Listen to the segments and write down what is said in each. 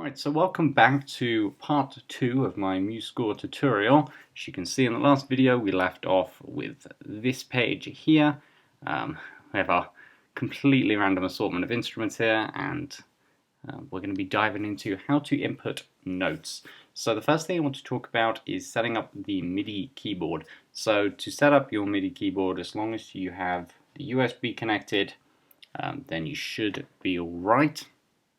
Alright, so welcome back to part 2 of my Musescore tutorial. As you can see in the last video we left off with this page here. We have a completely random assortment of instruments here, and we're going to be diving into how to input notes. So the first thing I want to talk about is setting up the Midi keyboard. So to set up your Midi keyboard, as long as you have the USB connected, then you should be alright.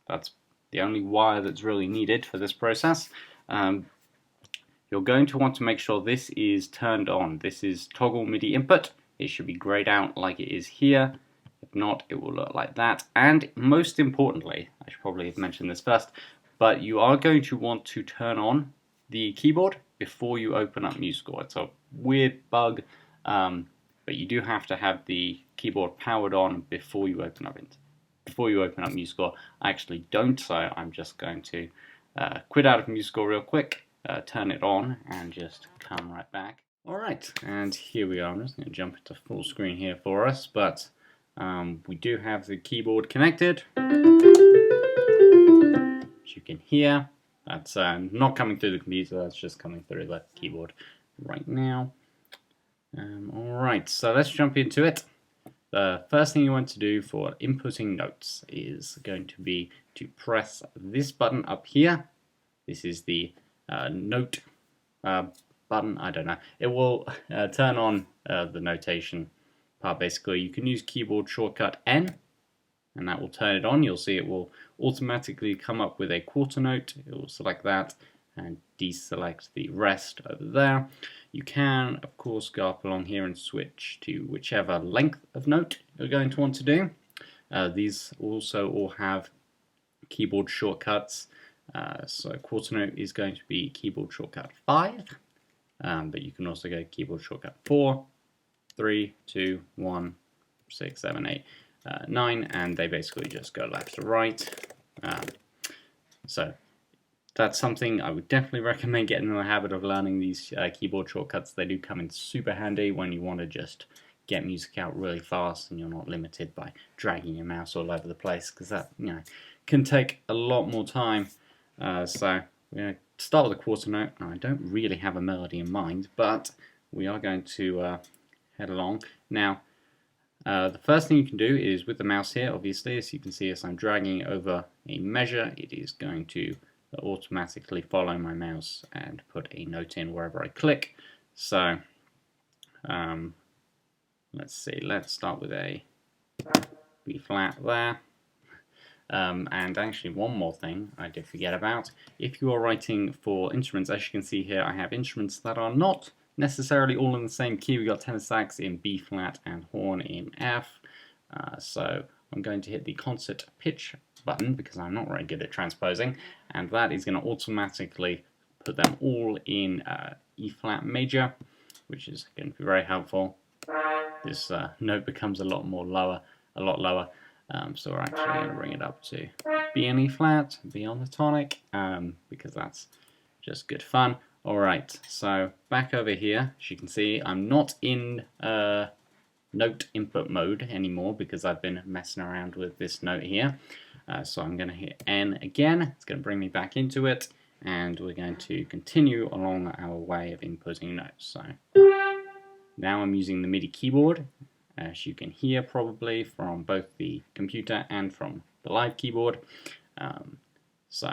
That's the only wire that's really needed for this process. You're going to want to make sure this is turned on. This is toggle MIDI input. It should be grayed out like it is here. If not, it will look like that. And most importantly, I should probably have mentioned this first, but you are going to want to turn on the keyboard before you open up Musescore. It's a weird bug, but you do have to have the keyboard powered on before you open up Musescore. I actually don't, so I'm just going to quit out of Musescore real quick, turn it on, and just come right back. Alright, and here we are. I'm just going to jump into full screen here for us, but we do have the keyboard connected. As you can hear, that's not coming through the computer, that's just coming through the keyboard right now. Alright, so let's jump into it. The first thing you want to do for inputting notes is going to be to press this button up here. This is the note button. I don't know. It will turn on the notation part. Basically, you can use keyboard shortcut N, and that will turn it on. You'll see it will automatically come up with a quarter note. It will select that and deselect the rest over there. You can, of course, go up along here and switch to whichever length of note you're going to want to do. These also all have keyboard shortcuts. So quarter note is going to be keyboard shortcut 5, but you can also go keyboard shortcut 4, 3, 2, 1, 6, 7, 8, 9, and they basically just go left to right. So that's something I would definitely recommend getting in the habit of learning, these keyboard shortcuts. They do come in super handy when you want to just get music out really fast and you're not limited by dragging your mouse all over the place, because that can take a lot more time. So we're going to start with a quarter note. Now, I don't really have a melody in mind, but we are going to head along. Now, the first thing you can do is with the mouse here, obviously, as you can see, as I'm dragging over a measure, it is going to automatically follow my mouse and put a note in wherever I click. So let's see, let's start with a B flat there. And actually one more thing I did forget about. If you are writing for instruments, as you can see here, I have instruments that are not necessarily all in the same key. We got tenor sax in B flat and horn in F. So I'm going to hit the concert pitch button because I'm not very good at transposing, and that is going to automatically put them all in E flat major, which is going to be very helpful. This note becomes a lot lower. So we're actually going to bring it up to B and E flat, B on the tonic, because that's just good fun. Alright, so back over here, as you can see, I'm not in note input mode anymore because I've been messing around with this note here. So I'm going to hit N again. It's going to bring me back into it, and we're going to continue along our way of inputting notes. So now I'm using the MIDI keyboard, as you can hear probably from both the computer and from the live keyboard. So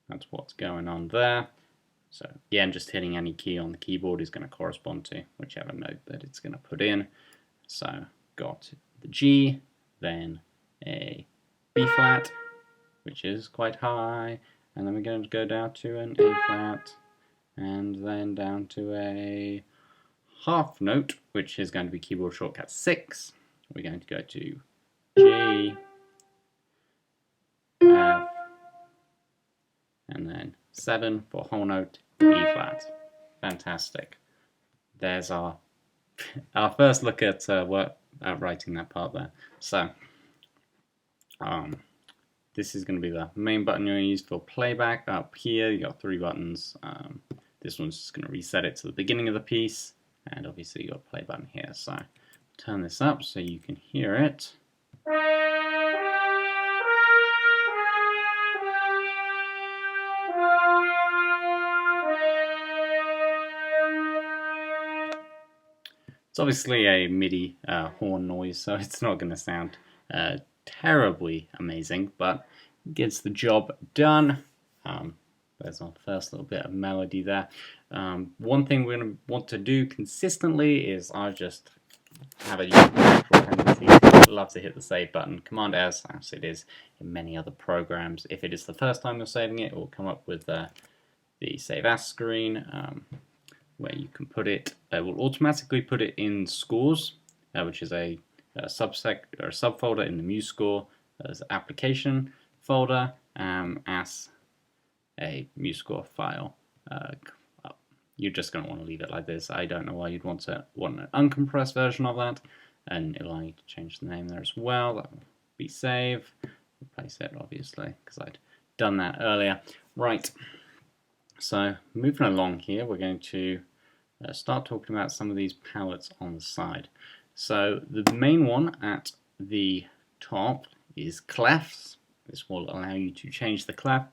that's what's going on there. So again, just hitting any key on the keyboard is going to correspond to whichever note that it's going to put in. So got the G, then a B flat, which is quite high, and then we're going to go down to an A flat, and then down to a half note, which is going to be keyboard shortcut 6. We're going to go to G, F, and then 7 for whole note, E flat. Fantastic. There's our first look at writing that part there. So this is going to be the main button you're going to use for playback. Up here you got 3 buttons. This one's just going to reset it to the beginning of the piece, and obviously you got a play button here. So turn this up so you can hear it. It's obviously a MIDI horn noise, so it's not going to sound terribly amazing, but it gets the job done. There's our first little bit of melody there. One thing we're going to want to do consistently is I just have a natural tendency to love to hit the save button. Command S, as it is in many other programs. If it is the first time you're saving it, it will come up with the save as screen where you can put it. It will automatically put it in scores, which is a subfolder in the Musescore as application folder as a Musescore file. You're just going to want to leave it like this. I don't know why you'd want an uncompressed version of that, and it'll allow you to change the name there as well. That will be save. Replace it, obviously, because I'd done that earlier. Right, so moving along here, we're going to start talking about some of these palettes on the side. So the main one at the top is Clefs. This will allow you to change the clef.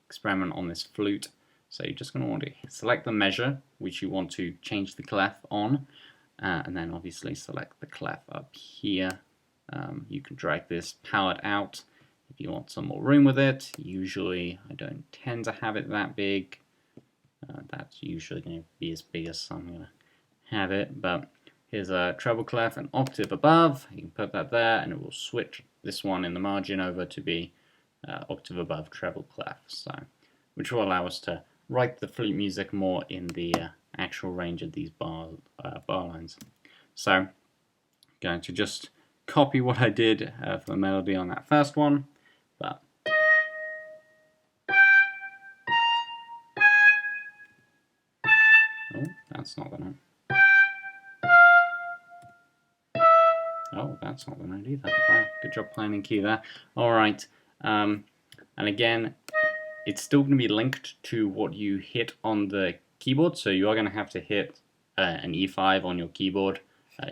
Experiment on this flute. So you're just going to want to select the measure which you want to change the clef on, and then obviously select the clef up here. You can drag this palette out if you want some more room with it. Usually I don't tend to have it that big. That's usually going to be as big as I'm going to have it, but here's a treble clef an octave above. You can put that there and it will switch this one in the margin over to be octave above treble clef, so which will allow us to write the flute music more in the actual range of these bar lines. So I'm going to just copy what I did for the melody on that first one, but oh, that's not the note. Oh, that's not the note either. Wow, good job playing in key there. Alright, and again, it's still going to be linked to what you hit on the keyboard, so you are going to have to hit an E5 on your keyboard.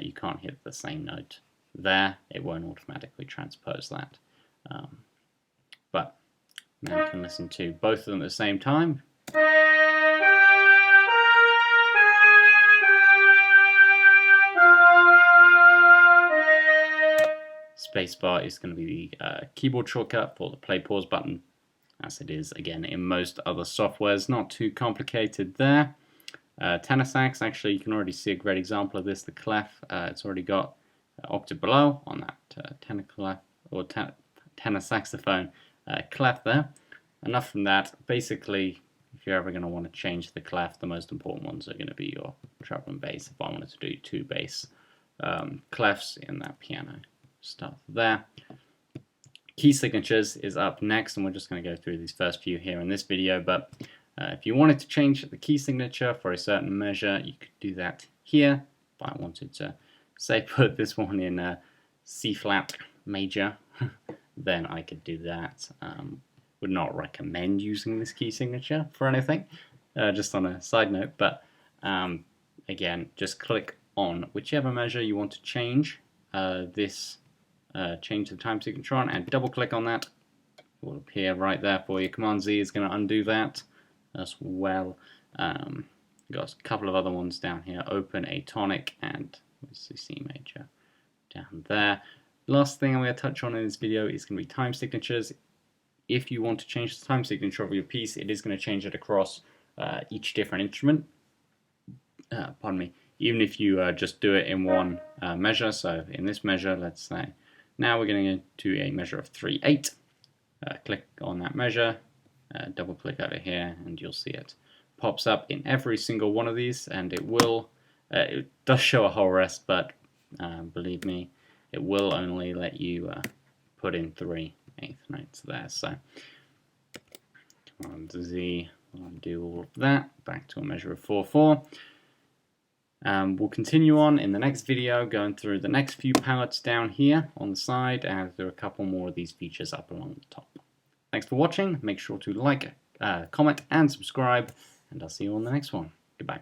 You can't hit the same note there. It won't automatically transpose that. But now you can listen to both of them at the same time. Spacebar is going to be the keyboard shortcut for the play pause button, as it is again in most other softwares. Not too complicated there. Tenor sax, actually you can already see a great example of this. The clef, it's already got octave below on that tenor clef or tenor saxophone clef there. Enough from that. Basically, if you're ever going to want to change the clef, the most important ones are going to be your treble and bass. If I wanted to do two bass clefs in that piano stuff there. Key signatures is up next, and we're just going to go through these first few here in this video, but if you wanted to change the key signature for a certain measure, you could do that here. If I wanted to, say, put this one in C flat major, then I could do that. Would not recommend using this key signature for anything, just on a side note, but again, just click on whichever measure you want to change change the time signature on, and double click on that. It will appear right there for you. Command Z is going to undo that as well. Got a couple of other ones down here, open a tonic and obviously C major down there. Last thing I'm going to touch on in this video is going to be time signatures. If you want to change the time signature of your piece, it is going to change it across each different instrument. Pardon me. Even if you just do it in one measure, so in this measure, let's say, now we're going to go to a measure of 3/8. Click on that measure, double click over here, and you'll see it pops up in every single one of these, and it will, it does show a whole rest, but believe me, it will only let you put in 3/8 notes there. So Command Z will undo all of that, back to a measure of 4/4. We'll continue on in the next video, going through the next few palettes down here on the side, and there are a couple more of these features up along the top. Thanks for watching. Make sure to like, comment, and subscribe, and I'll see you on the next one. Goodbye.